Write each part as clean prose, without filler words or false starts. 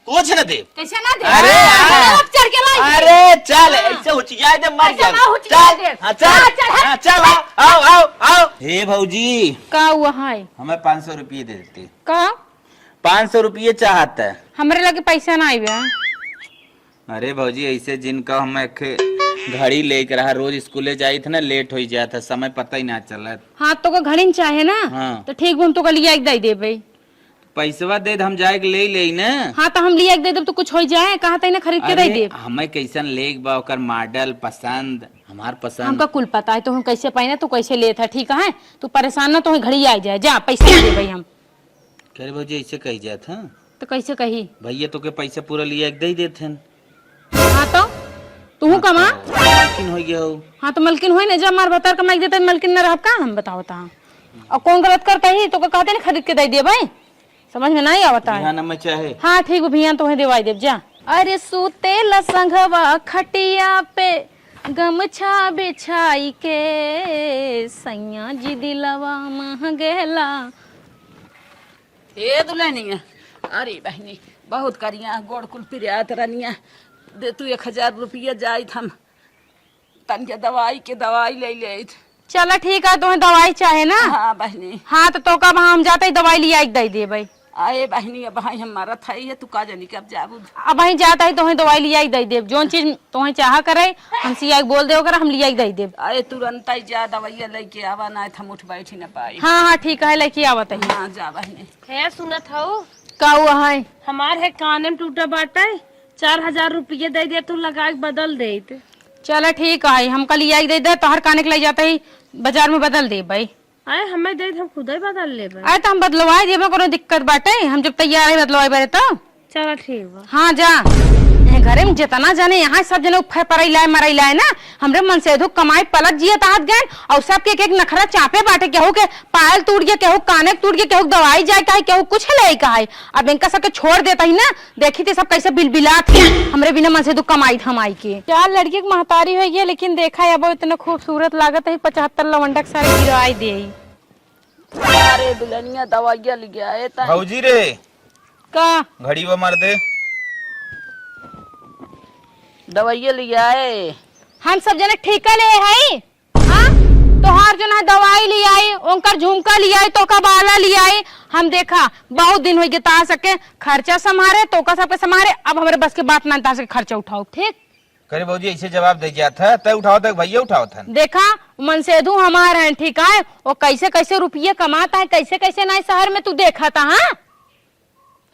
वो छे ना दे कैसे ना दे अरे चढ़ के लाई अरे चल ऐसे हो जाए दे मर जा चल हां चल चल आओ आओ आओ हे भौजी का हुआ है हमें 500 रुपये दे देती का 500 रुपये चाहता है हमरे लगे पैसा ना आइबे अरे भौजी ऐसे जिनका हम घड़ी लेकर रहा रोज स्कूले जाई थे ना लेट हो जाता समय पता ही ना चला हाँ तो का घड़ी चाहे ना हाँ। तो ठीक हम तो का लिया एक दे देबे पैसवा दे हम जाए ले ले ना हाँ तो हम लिया एक दे देब तो कुछ हो जाए कहा तई ना खरीद के दे देब हमें कैसन लेग बा ओकर मॉडल पसंद हमार पसंद हमका कुल पता है तो हम कैसे पहने तो कैसे लेता ठीक है तू परेशान ना तो घड़ी आ जाए जा पैसा दे भाई हम कह भौजी ऐसे कही जात हाँ तो कैसे कही भैया तो के पैसा पूरा लिया एक दे देते हाँ तो तू कमा मलकिन हो गया हो हाँ तो मलकिन हो ना जब मार बता कमाई देता मलकिन न रह का हम बताओ ता और कौन गलत करता ही तो कहते ना खरीद के दे दिए भाई समझ में नहीं आवता है ना मैं चाहे हाँ ठीक भियान तो देवाई देव जा अरे सूते लसंघवा खटिया पे गमछा बिछाई के सैया जी दिलवा मह गेला ए दुल्हनिया अरे बहनी बहुत करिया गोड़ कुल पिरियात रनिया दे तू 1000 रुपया जाई हम तन के दवाई ले ले चला ठीक है तुम्हें दवाई चाहे ना हाँ बहनी हाँ तो कब हम जाते दवाई लिया एक दे दे भाई आए बहनी अब भाई हमारा था ही है तू का जानी कब जाबू अब वहीं जाता है तुम्हें दवाई लिया एक दे दे जो चीज तुम्हें चाह करे हम सिया बोल दे हम लिया एक दे दे आए तुरंत ही जा दवाइया लेके आवा ना हम उठ बैठी न पाई हाँ हाँ ठीक है लेके आवत है हाँ जा बहनी है सुनत हो का हुआ है हमार है कान में टूटा बाटा 4000 रुपये दे दे तू लगा के बदल दे चलो ठीक है हम कल लिया दे दे तोहर काने के ले जाते ही बाजार में बदल दे भाई आए हमें दे हम खुद ही बदल ले अरे तो हम बदलवाए दे कोनो दिक्कत बाटे हम जब तैयार है बदलवाए बारे तो चलो ठीक बा हाँ जा घरे में जितना जाने यहाँ सब जने उफे परैला मरैला है ना हमरे मन से धुक कमाई पलट जिए तात गए और सब के एक नखरा चापे बाटे केहू के पायल टूट गया केहू काने टूट गया केहू दवाई जाए का केहू कुछ ले का है अब इनका सबके छोड़ देता ही ना देखी थी सब कैसे बिलबिलात हमरे बिना मन से धुक कमाई थमाई के क्या लड़की की महतारी हो गई लेकिन देखा है अब इतना खूबसूरत लागत है 75 लवंडक सारे गिरवाई दे अरे दुल्हनिया दवाइया ले गया है भौजी रे का घड़ी वो मार दे दवाइया ले आए हम सब जने ठीका ले है हाँ तोहार जो है दवाई ले आई ओंकर झुमका ले आई तो का बाला ले आई हम देखा बहुत दिन हो गए ता सके खर्चा संभारे तो का सबके संभारे अब हमारे बस के बात ना ता सके खर्चा उठाओ ठीक करे भौजी ऐसे जवाब दे गया था तय उठाओ तक भैया उठाओ था देखा मन से दू हमारे हैं ठीक है वो कैसे कैसे रुपये कमाता है कैसे कैसे ना शहर में तू देखा था हाँ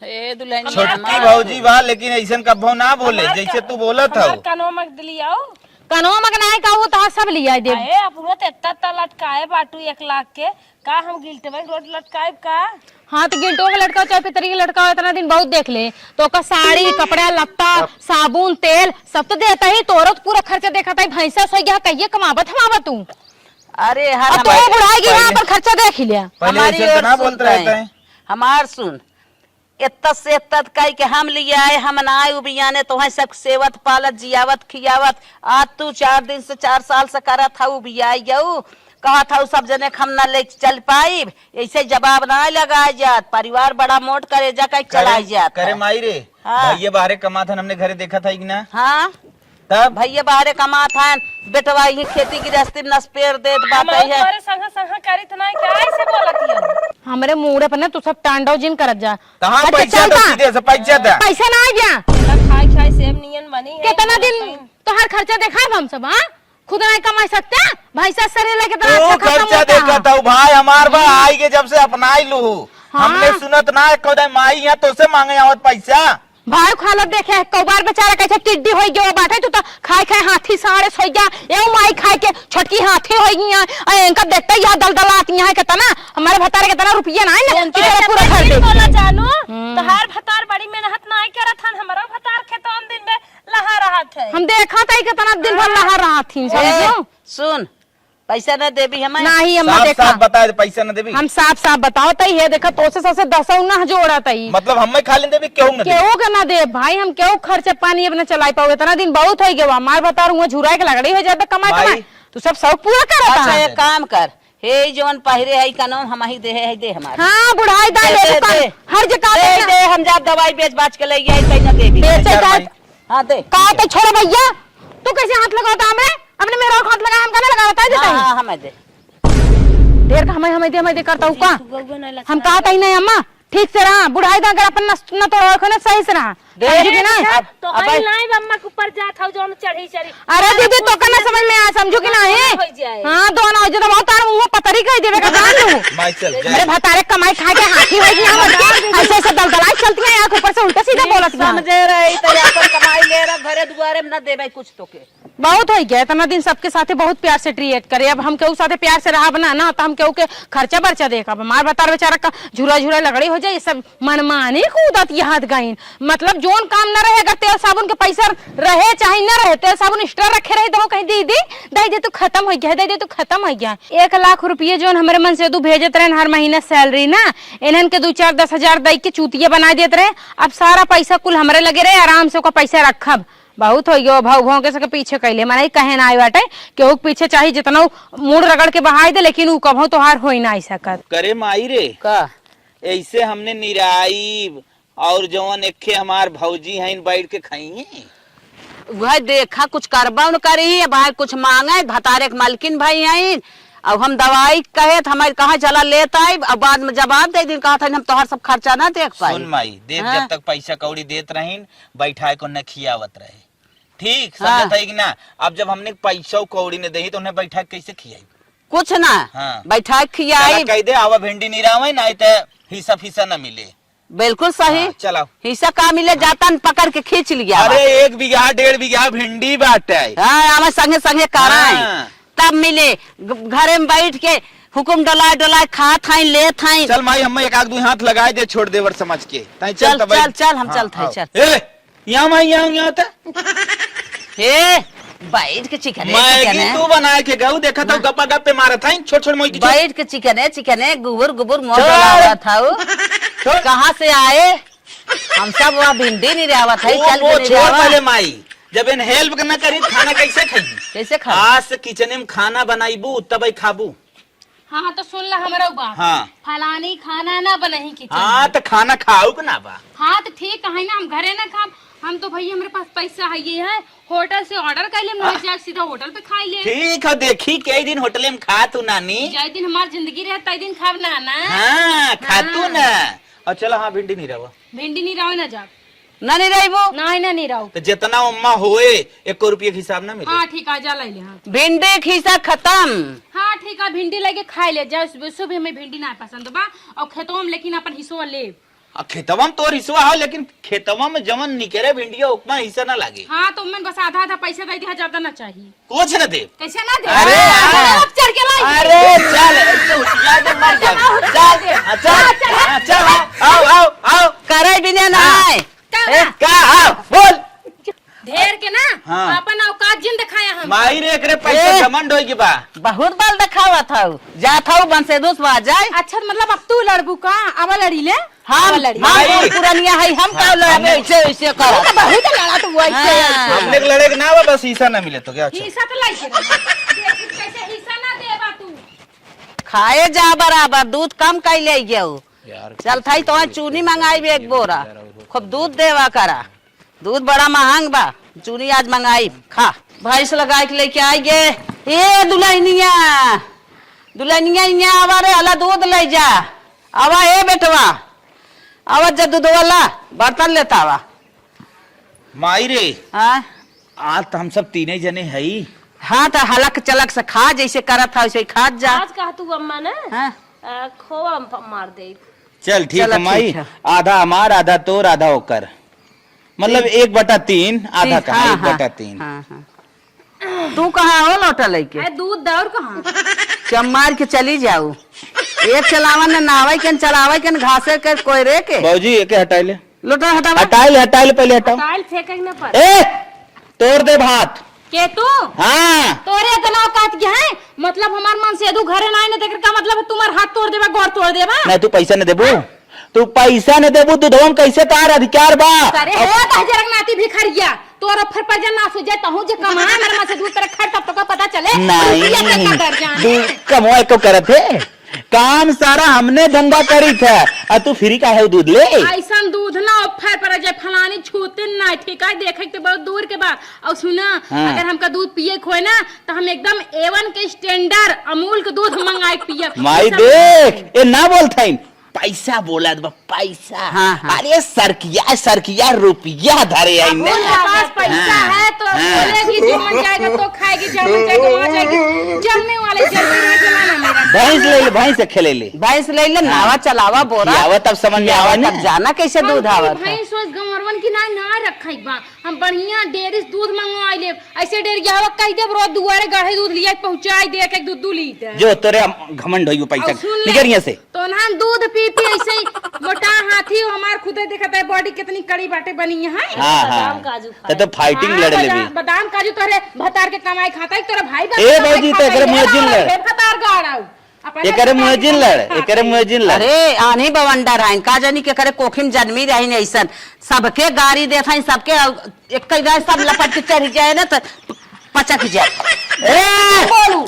ए दुल्हनिया छोटकी भौजी बा लेकिन ऐसा कभो ना बोले जैसे तू बोला था कानो मग दिली आओ कनो मगना है का वो तो सब लिया दे आए अपनो तेता लटकाए बाटू 1 लाख के का हम गिल्टे में रोड लटकाए का हाँ तो गिल्टो का लटका चाहे पितरी का लटका इतना दिन बहुत देख ले तो का साड़ी कपड़ा लत्ता साबुन तेल सब तो देता ही तोरो तो पूरा खर्चा देखा था भैंसा सो गया कहिए कमावत हमावा तू अरे हर तो बुढ़ाएगी यहाँ पर खर्चा देख लिया पहले हमारी ऐसे ओर तो ना बोलते सुनते रहते हैं। हैं हमार सुन इतना से इतना कह के हम लिए आए हम ना आए उबियाने तो है सब सेवत पालत जियावत खियावत आज तू 4 दिन से 4 साल से करा था उबियाई गऊ कहा था सब जने हम ना ले चल पाई ऐसे जवाब ना लगाए जात परिवार बड़ा मोट करे जा कहीं चलाई जात करे माई रे हाँ। भैया बाहर कमा था हमने घरे देखा था कि ना हाँ तब भैया बाहरे कमा था बेटवा ही खेती गृहस्थी में नस्पेर देत बात है हमारे संग करी तो नहीं क्या ऐसे बोलती है हमारे मुंह पर ना तू सब टांडव जिन करत जा कहाँ अच्छा, पैसा चल तो बा। सीधे से पैसा था पैसा ना आ गया खाई खाई सेब नियन बनी है कितना दिन तो हर खर्चा देखा हम सब हाँ खुद नहीं कमा सकते भैंसा सरे लेके तू खर्चा देखा था भाई हमार बा आई के जब से अपनाई लू हाँ। हमने सुनत ना कौन माई यहाँ तो से मांगे आवत पैसा भाई खालत देखे कौबार बेचारा कैसे टिड्डी हो गया बाटे तू तो खाए खाए हाथी साड़े सो गया ए माई खाए के छोटकी हाथी हो गई है इनका देखते ही यहाँ दलदल आती है कितना हमारे भतारे कितना रुपया ना है ना पूरा घर दे बोला जानू तो हर भतार बड़ी मेहनत नहीं करत हन हमारा भतार खेतों दिन में लहा रहा थे हम देखा था कितना दिन भर लहा रहा थी समझो सुन पैसा न देवी हमें नहीं हम साफ देखा साफ बता दे पैसा न देवी हम साफ साफ बताओ तई है देखा तो से सबसे 10 ना जोड़ा तई मतलब हमें खाली देवी क्यों न दे केहू के ना दे भाई हम केहू खर्चे पानी अपने चलाई पाओ इतना दिन बहुत हो गया मार बता रहा हूँ झुराए के लगड़ी हो जाता कमाए भाई। कमाए तू सब शौक पूरा करा अच्छा था एक काम कर हे जवन पहिरे है का नाम हम ही दे है दे हमारे। हाँ बुढ़ाई दा ले दे, दुकान दे। हर जगह दे दे दे हम जा दवाई बेच बाच के ले आई तै न दे भी। बेचे का हां दे। का तो छोड़ भैया तू कैसे हाथ लगाता हमरे अपने मेरा हाथ लगा हम कहने लगा बता देता हां हमें दे। ढेर का हमें दे करता हूँ का हम कहा था ही नहीं अम्मा ठीक से रहा बुढ़ाई दा अगर अपन न तो रखो ना सही से रहा समझू कि नहीं। तो आई लाइव अम्मा के ऊपर जात हौ जोन चढ़ी चढ़ी। अरे दीदी तो करना समझ में आ समझू कि नहीं। हाँ दोनों हो जाए बहुत तार मुंह पतरी कह देवे का जान लू। माई चल अरे भतारे कमाई खा के हाथी होई ना मत ऐसे ऐसे दलदलाई चलती है आंख ऊपर से उल्टा सीधा बोलत है। समझे रही तो अपन कमाई ले रहा घरे दुआरे में न देबे कुछ तो के। बहुत हो गया इतना दिन सबके साथे बहुत प्यार से ट्रीट करे अब हम केहू साथे प्यार से रहा बना ना तो हम केहू के खर्चा बर्चा देखा मार बतार बेचारा का झूरा झूरा लगड़ी हो जाए ये सब मनमानी कूदत हाथ गईन मतलब जोन काम न रहे अगर तेल साबुन के पैसा रहे चाहे न रहे तेल साबुन एक्स्ट्रा रखे रहे तो कहीं दीदी दे दे तू खत्म हो गया दे दे तू खत्म हो गया। 1 लाख रुपये जोन हमारे मन से तू भेजत रहे हर महीना सैलरी ना इन्हन के 2-4-10 हजार दई के चूतिया बना देते रहे अब सारा पैसा कुल हमारे लगे रहे आराम से पैसा रखब बहुत हो गयो भाव भाव के सके पीछे कैले मना कहे ना आई बाटे केहू के पीछे चाहे जितना मूड रगड़ के बहाई दे लेकिन उ कभो तोहार हो ही ना सकत। करे माई रे का ऐसे हमने निराई और जवन एके हमार भौजी हैं बैठ के खाई वह देखा कुछ करबा न करी भाई कुछ मांगे भतारे के मालकिन भाई आई अब हम दवाई कहे हमारे कहा चला लेता है अब बाद में जवाब दे दिन कहा था हम तोहर सब खर्चा ना देख पाए। सुन माई देख हाँ। जब तक पैसा कौड़ी देत रहीन बैठाए को न खियावत रहे ठीक हाँ। समझत है कि ना। अब जब हमने पैसा कौड़ी ने दही तो उन्हें बैठा के कैसे खियाई कुछ ना हाँ। बैठा खियाई कह दे आवा भिंडी नहीं रहा ना तो हिस्सा फिसा न मिले। बिल्कुल सही हाँ, चलाओ हिस्सा का मिले जाता न पकड़ के खींच लिया अरे 1 बीघा 1.5 बीघा भिंडी बाटे हाँ हमें संगे संगे कराए हाँ। तब मिले घरे में बैठ के हुकुम डलाए खा थाई ले थाई। चल माई हम एक आध दो हाथ लगाए दे छोड़ देवर समझ के चल चल चल हम चलते हैं चल यहाँ माई यहाँ था हे बैठ के चिकन मैगी तू बना के गऊ देखा था गप्पा गप्पे मारा था छोट छोट मोई की बैठ के चिकन गुबुर गुबुर मोर डला था कहाँ से आए हम सब वहाँ भिंडी नहीं रहा था चल वो छोड़ पहले माई जब इन हेल्प न करी खाना कैसे खाई कैसे खा आज से किचन में खाना बनाईबू तब खाबू। हाँ तो सुन ला हमारा बात हाँ फलानी खाना ना बनही किचन हाँ तो खाना खाऊ के ना बा। हाँ तो ठीक है ना हम घरे ना खाम हम तो भैया हमारे पास पैसा है ये है होटल से ऑर्डर कर ले जाए सीधा होटल पे खाई ले। ठीक है देखी कई दिन होटल में खा तू नानी जाए दिन हमारी जिंदगी रहे तई दिन खाब ना ना हाँ खा तू ना और चलो हाँ भिंडी नहीं रहा भिंडी नहीं रहो ना जा ना नहीं रही वो नहीं रहो तो जितना उम्मा होए 1 रुपये के हिसाब ना मिले। हाँ ठीक है जा ले ले हाँ भिंडी खीसा खत्म। हाँ ठीक है भिंडी लेके खाई ले जा सुबह में भिंडी ना पसंद बा और खेतों में लेकिन अपन हिस्सा ले खेतवा में तो हिस्सा हो लेकिन खेतवा में जमन निकले भिंडिया उतना हिस्सा ना लागे। हाँ तो मैं बस आधा पैसा दे दिया ज्यादा ना चाहिए कुछ न दे कैसे ना दे अरे अब चढ़ के लाई अरे चल ऐसे उठिया दे मर जा चल चल आओ आओ करे बिना ना आए का आओ बोल ढेर के ना हाँ। अपन औकात जिन दिखाया हम माई रे एकरे पैसे घमंड होई के बा बहुत बाल दिखावा था जा था बंसे दोस्त आ जाए। अच्छा मतलब अब तू लड़बू का अब लड़ी ले हम माई। पुरानिया है हम का लड़े ऐसे ऐसे कर बहुत लड़ा तू वैसे हमने के लड़े के ना बा बस हिस्सा ना मिले तो क्या अच्छा हिस्सा तो लाई के कैसे हिस्सा ना देबा तू खाए जा बराबर दूध कम कर ले गयो यार चल थाई तो चूनी मंगाई भी 1 बोरा खूब दूध देवा करा दूध बड़ा महंग बा चूनी आज मंगाई खा भैंस लगा के लेके आई गे ए दुल्हनिया दुल्हनिया आवा रे अला दूध ले जा आवा ए बेटवा आवा जा दूध वाला बर्तन लेता आवा माई रे हाँ आज तो हम सब तीने जने है ही हाँ तो हलक चलक से खा जैसे करत था वैसे खा जा। आज कहा तू अम्मा ने हाँ? खोआ मार दे चल ठीक चलो है माई ठीक है। आधा हमार आधा तोर आधा होकर मतलब 1/3 आधा का 1/3। हाँ, हाँ। तू कहाँ हो लौटा लेके अरे दूध दौर कहाँ चमार के चली जाऊ एक चलावन न नावे के चलावे के घासे के कोयरे के बाबूजी एके हटाई ले लोटा हटावा हटाई ले पहले हटाओ टाइल फेंके ना पर ए तोड़ दे भात के तू हाँ तोरे इतना औकात क्या है मतलब हमार मन से दू घरे ना आने देकर का मतलब तुम्हार हाथ तोड़ देबा गोड़ तोड़ देबा नहीं तू पैसा नहीं देबू तू पैसा नहीं देबू दूधवा में कैसे तार अधिकार बा अरे हो तो जरक नाती भिखरिया तोर फिर पर ना सो जाए तहु जे कमाए मेरे मां से दूध तेरे खट तब तो पता चले नहीं दर्जन दूध कमोए को करत है, काम सारा हमने धंधा करी था और तू फ्री का है दूध ले। ऐसा दूध ना ऑफर पर जाए फलानी छूते ना ठीक है देखे तो बहुत दूर के बाद। और सुना हाँ। अगर हमका दूध पिए खोए ना तो हम एकदम A1 के स्टैंडर्ड अमूल के दूध मंगाए पिए। माई देख ये ना बोलता पैसा बोला पैसा। हाँ। अरे सरकिया रुपया धरे आई ने। पास पैसा है तो बोलेगी जो मन जाएगा तो खाएगी, जो मन जाएगा वहाँ जाएगी। जलने वाले जलने नहीं जलाना मेरा। भैंस ले ले, भैंस से खेले ले, भैंस ले ले, नावा चलावा बोरा आवा तब समझ में आवा तब जाना कैसे दूध आवत है। भैंस सोच गंवरवन की ना रखई बा, हम बढ़िया डेयरी से दूध मंगवाई ले। ऐसे डेयरी हवा कह दे रोज दुआरे गाढ़े दूध लिया पहुंचाई दे के दूध लीटर। जो तेरे घमंड होई पैसा निकल यहाँ से। तो ना दूध पी ऐसे ही मोटा हाथी हो हमार खुदे देखता है बॉडी कितनी कड़ी बाटे बनी है। हाँ हाँ तो फाइटिंग लड़े ले भी। बादाम काजू तोरे भतार के कमाई खाता है तोरा भाई बा। ए भौजी तो एकरे मुहजिन लड़, भतार गाड़ाऊ एकरे मुहजिन लड़, एकरे मुहजिन लड़। अरे आनी बवंडर आइन का जानी के करे कोखिन जन्मी रही नहीं सन सबके गाड़ी देखा सबके एक गाय सब लपट के चढ़ जाए ना तो पचक जाए। ए बोलू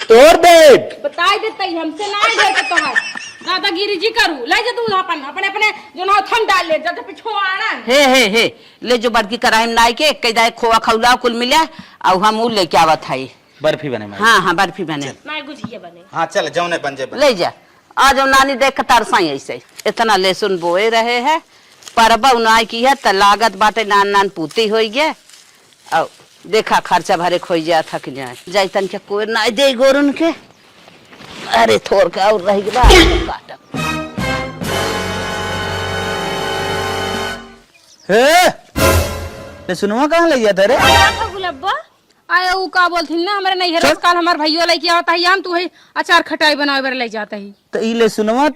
तोर बेट बताई देते हमसे ना दे के तोहर दादागिरी जी करू ले जा दूध अपन अपने अपने जो ना थम डाल ले जब पिछवाड़ा हे ले जो बड़की कराई नाई के एक दाय खोआ खौला कुल मिला और हम उ लेके आवत है। बर्फी बने माई। हाँ बर्फी बने ना गुजिया बने। हाँ चल जौने पंजे ले जा आ जाओ नानी देख तरसाई ऐसे इतना लहसुन बोए रहे है परबा उनाई की है त लागत बाटे नान नान पूती हो गया और देखा खर्चा भरे खोई जा थक जाए जाई तन के कोई ना दे गोरुन के। अरे थोर का और रह गया हे सुनवा कहाँ ले जाता रे? गुलब्बा आया ऊ का बोलथिन ना हमारे नहीं हेरस काल हमार भैया लेके आवता है हम तू है अचार खटाई बनावे बर ले जाता है। तो ई ले सुनवा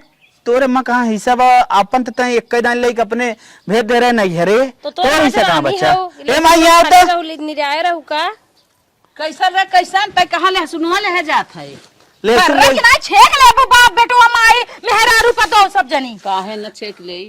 तोरे मां कहाँ हिस्सा बा अपन त तय एक दान लेके अपने भेज दे रहे नहीं हरे तोरे हिस्सा कहाँ बच्चा ए माई आओ तो निराय रहू का कैसन रे कैसन पे कहां ले सुनवा ले जात है ले सुन पर कि ना छेक ले बाप बेटवा माई मेहरारू पतो सब जनी काहे न छेक ले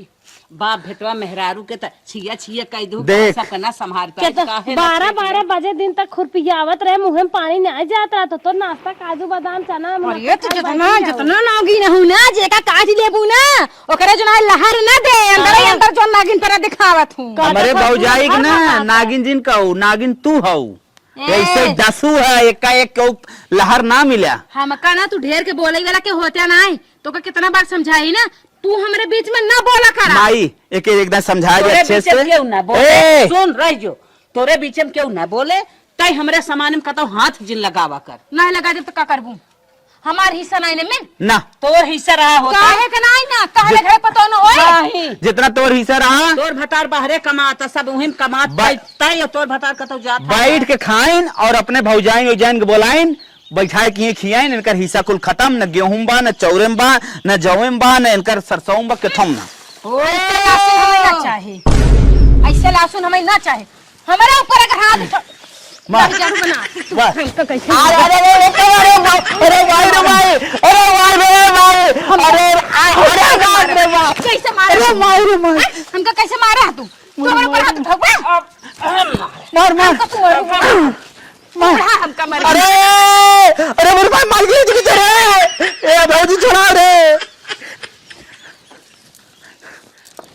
बाप भेटवा मेहरारू के त छिया छिया कह दू देख। सब कना संभाल के पे काहे 12 बजे दिन तक खुरपियावत रहे मुंह में पानी नहीं जाता तो नाश्ता काजू बादाम चना अरे तो जितना नागिन हूं ना जेका काट लेबू ना ओकरे जो ना लहर ना दे अंदर ही अंदर जो नागिन पर दिखावत हूं। हमारे भौजाई के ना नागिन जिन कहू नागिन तू हऊ ऐसे दसू है एक लहर ना मिला। हम कहना तू ढेर के बोले वाला के होते ना तो का कितना बार समझाई ना तू हमारे बीच में ना बोला करा माई एक एकदम समझाया तोरे अच्छे बीच से में क्यों ना ए! बोले सुन रह जो तोरे बीच में क्यों ना बोले तई हमरे सामान में कतो हाथ जिन लगावा कर नहीं लगा जब तो का करबू हमार हिस्सा नहीं ने में ना तोर हिस्सा रहा होता काहे के नहीं ना काहे घर पतो न होए नहीं जितना तोर हिस्सा रहा तोर भतार बाहरे कमाता सब उहिन कमात तई तोर भतार कतो जाता बैठ के खाइन और अपने भौजाई उजाइन के बोलाइन बैठाए किए खियाइन इनकर हिस्सा कुल खत्म न गेहूं बा न चौरम बा न जौम बा न इनकर सरसों बा केथम ना। ऐसे लासुन हमें ना चाहे हमारे ऊपर अगर हाथ मार जरूर बना बस हमका कैसे अरे भाई रे भाई अरे भाई कैसे मारे अरे माई रे माई हमका कैसे मारा तू तू हमारे ऊपर हाथ उठावा मार मार मार हमका मार अरे मेरे भाई मार गई तुझे रे ए भौजी छोड़ा रे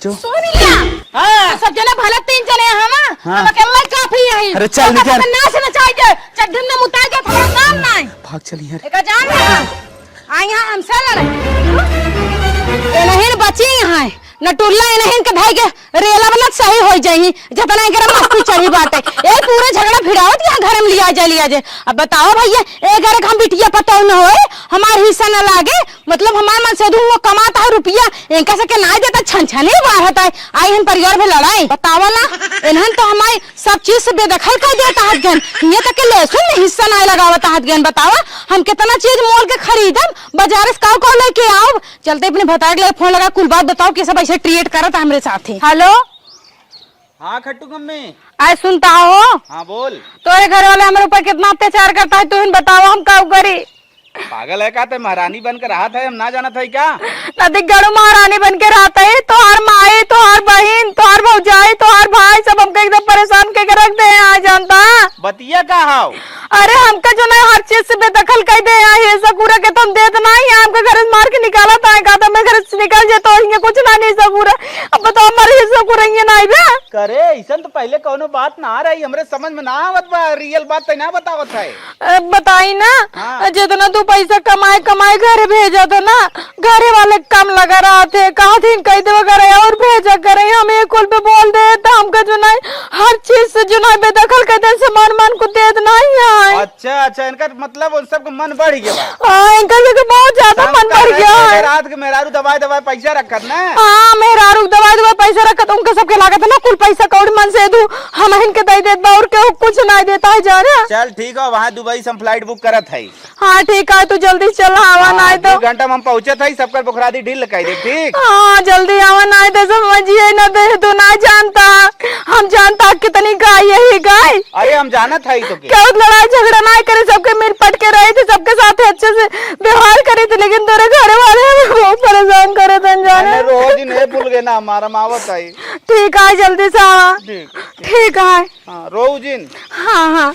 जो सोनिया हां सब जने भले 3 जने हम हाँ। हम अकेला काफी है अरे चल निकल ना से ना चाहिए चड्ढन में मुता के थोड़ा काम नहीं भाग चली यार एक जान ना आई यहां हमसे लड़े ए नहीं बची यहां न टुल्ला ए नहीं के भाई के रेला वाला सही हो जाई जतना एकरा मस्ती चढ़ी बात है ए पूरे झगड़ा भिड़ावत यहां घर में लिया जे अब बताओ भैया ए घर हम बिटिया पतो न होए हमार हिस्सा न लागे मतलब हमार मन से वो कमाता है रुपया इनका से के ना देता छनछने बाहर है आई हम परिवार में लड़ाई बतावला इन्हन तो हमारी सब चीज से बेदखल कर देता हाथ गन ये तक के लहसुन में हिस्सा ना लगावता हाथ गन बतावा हम कितना चीज मोल के खरीदम बाजार से काऊ काऊ लेके आओ चलते अपने भतार के फोन लगा कुल बात बताओ कि सब ऐसे ट्रीट करत हमरे साथ हेलो हाँ खट्टू मम्मी आए सुनता हो हाँ बोल तोरे घर वाले हमारे ऊपर कितना अत्याचार करता है तू इन बताओ हम काऊ करी पागल है का ते महारानी बनकर रहा था हम ना जाना था क्या नदी गढ़ महारानी बन के रहता है तोहार माई तोहार बहन तोहार भौजाई तोहार भाई सब हमके एकदम परेशान के रख दे आ जानता। बतिया का हाउ अरे हमका जो ना हर चीज से बेदखल कर दे ये सकूरा के तुम देत नहीं हमके घर से मार के निकाला था का तो मैं घर से निकल जे तो ये कुछ ना नहीं सकूरा। अब बताओ हमारे सकूरा ये नहीं बे करे ऐसा तो पहले कोनो बात ना रही हमरे समझ में ना आवत बा रियल बात तो ना बतावत है। बताई ना हाँ। जितना तू पैसा कमाए कमाए घर भेजा तो ना घरे वाले कम लगा रहा थे कहा थी कह दे वगैरह और भेजा करे हम एक कुल पे बोल दे तो हमका जो ना हर चीज से जो ना बेदखल कर दे सामान मान को दे नहीं है। अच्छा इनका मतलब उन सबको मन बढ़ गया हाँ इनका जो बहुत ज्यादा मन बढ़ गया है। रात के मेहरारू दवाई पैसा रखत ना। हाँ मेहरारू दवाई पैसा रखत उनके सबके लागत है ना कुल पैसा कौड़ी मन से दू हम इनके दे देत और के कुछ नहीं देता है जाने। चल ठीक है वहाँ दुबई से हम फ्लाइट बुक करत है। हाँ ठीक है तू जल्दी चल आवा ना तो 2 घंटा में हम पहुँचे थे सबका बुखरादी ढील लगाई दे ठीक। हाँ जल्दी आवा ना तो समझिए ना दे तू ना जानता हम जानता कितनी गाय यही गाय। अरे हम जाना था तो क्या लड़ाई झगड़ा ना करे सबके मिल पट के रहे थे सबके साथ अच्छे से व्यवहार करे थे लेकिन तेरे घर वाले हमें बहुत परेशान करे थे जाने। रोज ही नहीं भूल गए ना हमारा मावत आई। ठीक है जल्दी से आवा ठीक है। हाँ रोज दिन हाँ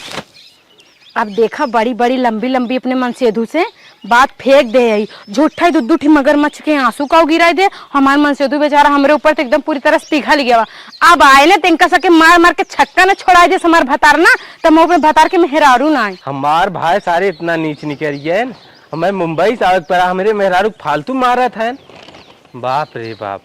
अब देखा बड़ी बड़ी लंबी लंबी अपने मन सेधु से बात फेंक दे आई झूठा ही दुद्धू मगरमच्छ के आंसू का गिराई दे हमारे मन सेधु बेचारा हमरे ऊपर तो एकदम पूरी तरह से पिघल गया। अब आए ने तिनका सके मार मार के छक्का न छोड़ा दे हमार भतार ना तो मैं अपने भतार के मेहरारू ना आए। हमार भाई सारे इतना नीच निकल गए मैं मुंबई से आवत पड़ा मेरे मेहरारू फालतू मारा था। बाप रे बाप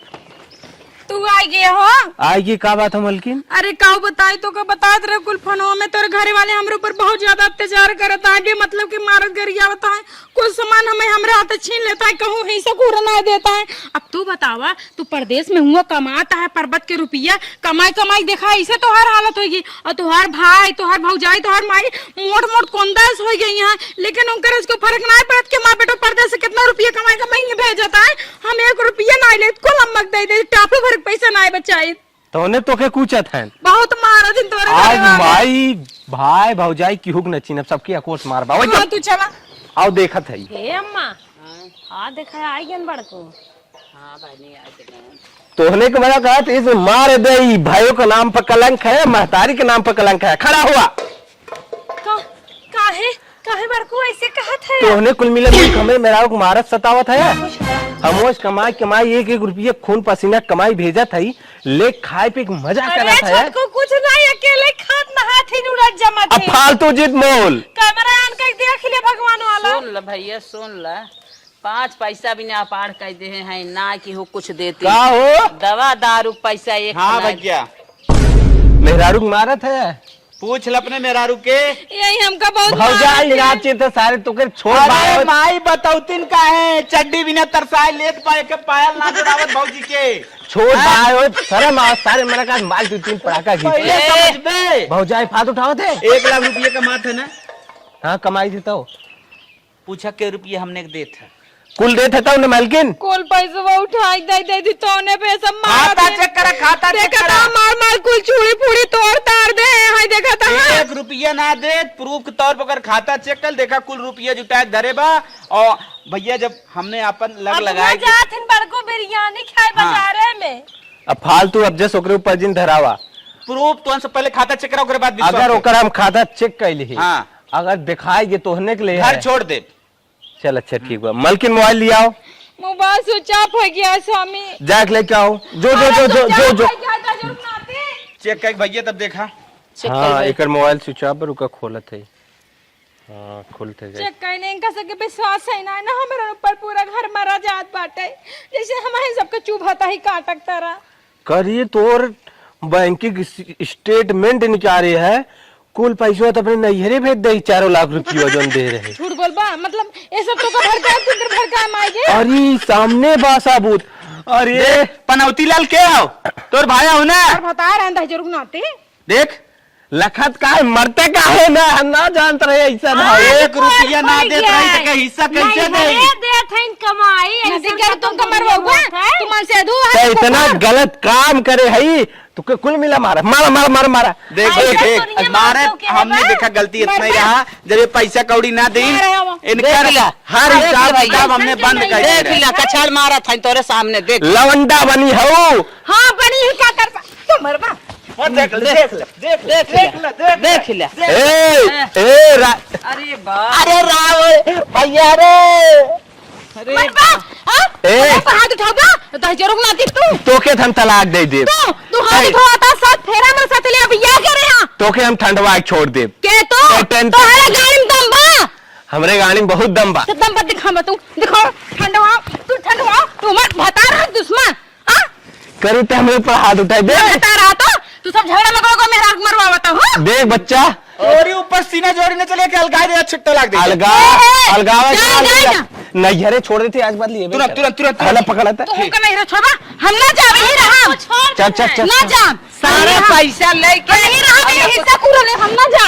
तू आ गया हो आएगी का बात है मलकिन। अरे काऊ बताई तो बताए तेरे कुल फनों में तेरे घरे वाले हमरे ऊपर बहुत ज्यादा अत्याचार करता है मतलब कि मारत गरिया होता है कुछ सामान हमें हमरे हाथ छीन लेता है कहूँ हिस्सा पूरा ना देता है। अब तू बतावा तू परदेश में हुआ कमाता है पर्वत के रुपया कमाई कमाई देखा ऐसे तो हर हालत होगी और तुहार भाई तुहार भौजाई तुहार माई मोट मोट कोंदास हो गई है लेकिन उनकर उसको फर्क ना पड़त के माँ बेटो परदेश से कितना रुपया कमाई का महीने भेजता है हम 1 रुपया ना ले कुल नमक दे दे टापू भर पैसा ना बचाई तोने तोके पूछत है बहुत मारा दिन तोरे आज माई भाई भौजाई की हुक न चीन सबकी अकोस मार बा हाँ, तू चला आओ देखत है हे अम्मा हाँ देखा आई गन बड़को। हाँ भाई नहीं आए तोहने के मेरा कहा इस मार दे भाइयों का नाम पर कलंक है महतारी के नाम पर कलंक है खड़ा हुआ काहे बड़को ऐसे कहत है तोहने कुल मिले हमें मेरा मारत सतावत है हमोज कमाई कमाई 1-1 रुपये खून पसीना कमाई भेजा था ले खाए पे मजा कर रहा था को कुछ नहीं अकेले खात नहात ही उड़त जमा अब फालतू जिद मोल कैमरा ऑन कर देख ले भगवान वाला। सुन ल भैया सुन ल 5 पैसा भी ना पार कर दे हैं ना कि हो कुछ देते का हो दवा दारू पैसा एक हाँ ना- भैया मेहरारू मारत है पूछ ल अपने मेहरारू के। यही हमका बहुत भौजाई रांची तो सारे तुके छोड़ अरे बाय माई बतौतिन का है चड्डी बिना तरसाए लेत पाए के पायल ना जोड़ावत भौजी के छोड़ बाय हो शर्म आ सारे मेरा का माल 2-3 पटाखा पहले घीच समझ बे भौजाई फाद उठावत है 1 लाख रुपये कमात है ना। हां कमाई देता हो पूछा के रुपये हमने देत है कुल देते था उन्हें मालकिन कुल पैसा उठाई दे दी तोने पे सब मार खाता चेक करा खाता चेक देखा करा था मार मार कुल चूड़ी फूड़ी तोड़ तार दे हाय देखा था 1 रुपया ना दे प्रूफ के तौर पर अगर खाता चेक कर देखा कुल रुपया जुटाए धरे बा और भैया जब हमने अपन लग लगाए कि- जात इन बड़को बिरयानी खाए बाजारे में अब फालतू अब जस ओकरे ऊपर जिन धरावा प्रूफ तो से पहले खाता चेक करा ओकरे बाद विश्वास अगर कर। ओकर हम खाता चेक कैली हाँ अगर दिखाई तोहने के लिए घर है। छोड़ दे चल अच्छा ठीक हुआ मलकिन मोबाइल लिया आओ मोबाइल स्विच ऑफ हो गया है स्वामी जाके लेके आओ जो जो जो जो जो जो चेक कर भैया तब देखा चेक कर हाँ भाई। एक मोबाइल स्विच ऑफ पर रुका खोलत है हाँ खुलते जाए चेक करने इनका सके विश्वास है ना हमारे ऊपर पूरा घर मरा जात बाटे जैसे हमारे सबका चुभाता ही काटक तरह करिए तोर बैंकिंग स्टेटमेंट निकाले है कुल पैसा तो अपने नैहरे भेज दे 4 लाख रुपये वजन दे रहे झूठ बोल बा मतलब ये सब तो का भड़का तू इधर भड़का माइगे अरे सामने बा साबूत अरे पनौती लाल के आओ तोर भाया हो ना और बता रहा है जरूर नाते देख लखत का है मरते का है ना जानते रहे ऐसा ना 1 रुपया ना देत रही तो हिस्सा कैसे दे देत है कमाई ऐसे कर तुम कमर होगा तुम से दू तो इतना गलत काम करे है तो कुल मिला मारा मारा मारा मारा मारा देख ऐसा देख तो देख नहीं है, मारे मारतो के है हमने बा? देखा गलती इतना ही रहा जब ये पैसा कौड़ी ना दी इनका देख लिया। हर देख हिसाब लिया किताब भैया। हमने बंद कर देख दिया लिया कछाड़ मारा था तोरे सामने देख लवंडा बनी हो हां बनी ही क्या कर तो मरबा देख ले देख ले अरे बा अरे राव भैया रे मरबा हाथ उठाओगा तो जरूर ना दी तू तोके हम तलाक दे दे तू हाथ उठाता साथ फेरा मेरे साथ ले अब या करे हां तोके हम ठंडवा छोड़ दे के तो हमारे गाड़ी में दम बा हमरे गाड़ी में बहुत दम बा तो दम पर दिखा तू दिखा ठंडवा तू मत बता रहा दुश्मन हां करू ते हमरे ऊपर हाथ उठाए दे बता रहा तो तू सब झगड़ा में को मेरा हक मरवा बता हो देख बच्चा और ऊपर सीना जोड़ी न चले के अलगाए दे छिट्टा लाग दे अलगावा नहीं हरे छोड़ देते आज बात लिए तुरंत हला पकड़ा था तू हमका नहीं छोड़बा हम ना जावे ही रहा चल ना जा सारा पैसा लेके नहीं रहा मेरे हिस्सा पूरा ले हम ना जा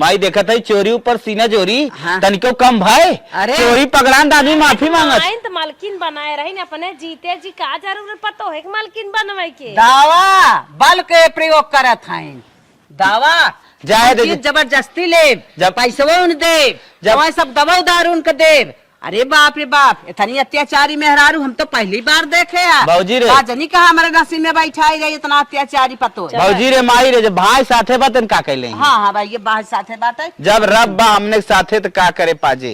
माई देखा था चोरी ऊपर सीना चोरी हाँ। तनिको कम भाई अरे। चोरी पकड़ान दादी माफी मांगत आइन तो मालकिन बनाए रही अपने जीते जी का जरूरत पतो है कि मालकिन बनवाई के दावा बल के प्रयोग करत हैं दावा जाए दे चीज जबरदस्ती ले जब- पैसवा उन दे जब सब दवा उधार उनके देव अरे बाप रे बाप इतनी अत्याचारी मेहरारू हम तो पहली बार देखे बाबूजी रे। जनी कहा हमारे नसीब में बैठाई रही इतना अत्याचारी पतो है। भौजी रे माई रे जब भाई साथे बा तन का कहले हाँ हाँ भाई ये बात साथे बात है जब रब बा हमने साथे तो का करे पाजे